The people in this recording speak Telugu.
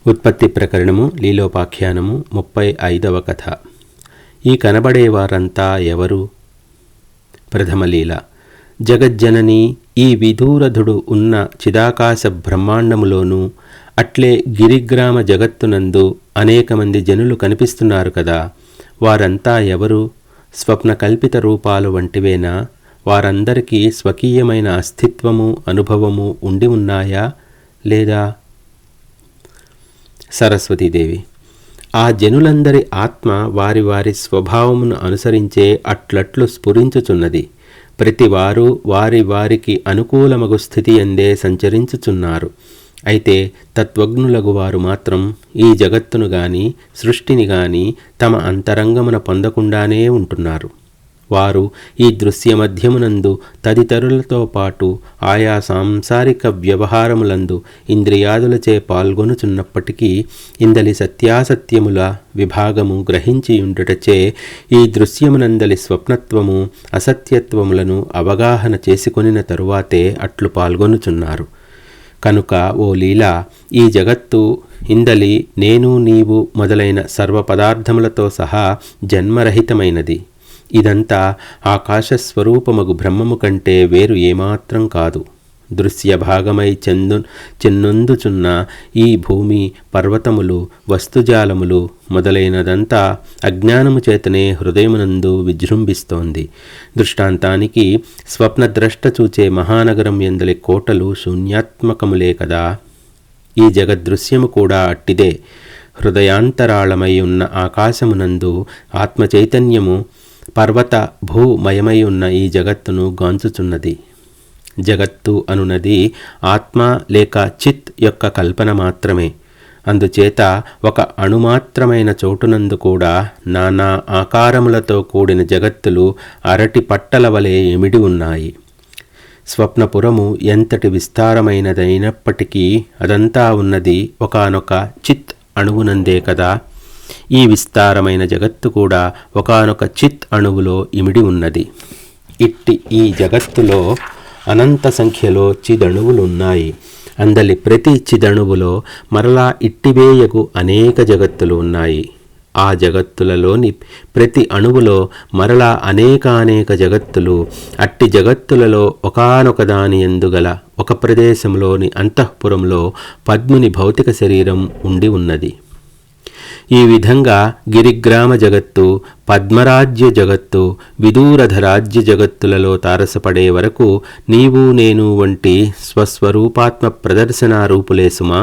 ఉత్పత్తి ప్రకరణము లీలోపాఖ్యానము 35వ కథ. ఈ కనబడేవారంతా ఎవరు? ప్రథమ లీల. జగజ్జనని ఈ విదూరధుడు ఉన్న చిదాకాశ బ్రహ్మాండములోనూ అట్లే గిరిగ్రామ జగత్తునందు అనేక మంది జనులు కనిపిస్తున్నారు కదా. వారంతా ఎవరు? స్వప్న కల్పిత రూపాలు వంటివేనా? వారందరికీ స్వకీయమైన అస్తిత్వము అనుభవము ఉండి ఉన్నాయా లేదా? సరస్వతీదేవి. ఆ జనులందరి ఆత్మ వారి వారి స్వభావమును అనుసరించే అట్లట్లు స్ఫురించుచున్నది. ప్రతివారు వారి వారికి అనుకూలమగు స్థితి అందే సంచరించుచున్నారు. అయితే తత్వజ్ఞులగు వారు మాత్రం ఈ జగత్తును గాని సృష్టిని గాని తమ అంతరంగమున పొందకుండానే ఉంటున్నారు. వారు ఈ దృశ్య మధ్యమునందు తదితరులతో పాటు ఆయా సాంసారిక వ్యవహారములందు ఇంద్రియాదులచే పాల్గొనుచున్నప్పటికీ ఇందలి సత్యాసత్యముల విభాగము గ్రహించియుండుటచే ఈ దృశ్యమునందలి స్వప్నత్వము అసత్యత్వములను అవగాహన చేసుకొనిన తరువాతే అట్లు పాల్గొనుచున్నారు. కనుక ఓ లీలా, ఈ జగత్తు ఇందలి నేను నీవు మొదలైన సర్వ పదార్థములతో సహా జన్మరహితమైనది. ఇదంతా ఆకాశస్వరూపమగు బ్రహ్మము కంటే వేరు ఏమాత్రం కాదు. దృశ్య భాగమై చెన్నొందుచున్న ఈ భూమి, పర్వతములు, వస్తుజాలములు మొదలైనదంతా అజ్ఞానము చేతనే హృదయమునందు విజృంభిస్తోంది. దృష్టాంతానికి స్వప్నద్రష్ట చూచే మహానగరం ఎందలి కోటలు శూన్యాత్మకములే కదా. ఈ జగద్దృశ్యము కూడా అట్టిదే. హృదయాంతరాళమై ఉన్న ఆకాశమునందు ఆత్మచైతన్యము పర్వత భూమయమై ఉన్న ఈ జగత్తును గాంచుచున్నది. జగత్తు అనునది ఆత్మ లేక చిత్ యొక్క కల్పన మాత్రమే. అందుచేత ఒక అణుమాత్రమైన చోటునందు కూడా నానా ఆకారములతో కూడిన జగత్తులు అరటి పట్టల వలె ఎమిడి ఉన్నాయి. స్వప్నపురము ఎంతటి విస్తారమైనదైనప్పటికీ అదంతా ఉన్నది ఒకానొక చిత్ అణువునందే కదా. ఈ విస్తారమైన జగత్తు కూడా ఒకానొక చిత్ అణువులో ఇమిడి ఉన్నది. ఇట్టి ఈ జగత్తులో అనంత సంఖ్యలో చిదణువులున్నాయి. అందలి ప్రతి చిదణువులో మరలా ఇట్టివేయకు అనేక జగత్తులు ఉన్నాయి. ఆ జగత్తులలోని ప్రతి అణువులో మరలా అనేక జగత్తులు. అట్టి జగత్తులలో ఒకానొక దాని యందుగల ఒక ప్రదేశంలోని అంతఃపురంలో పద్ముని భౌతిక శరీరం ఉండి ఉన్నది. ఈ విధంగా గిరిగ్రామ జగత్తు, పద్మరాజ్య జగత్తు, విదూరధరాజ్య జగత్తులలో తారసపడే వరకు నీవు నేను వంటి స్వస్వరూపాత్మ ప్రదర్శనారూపులే సుమా.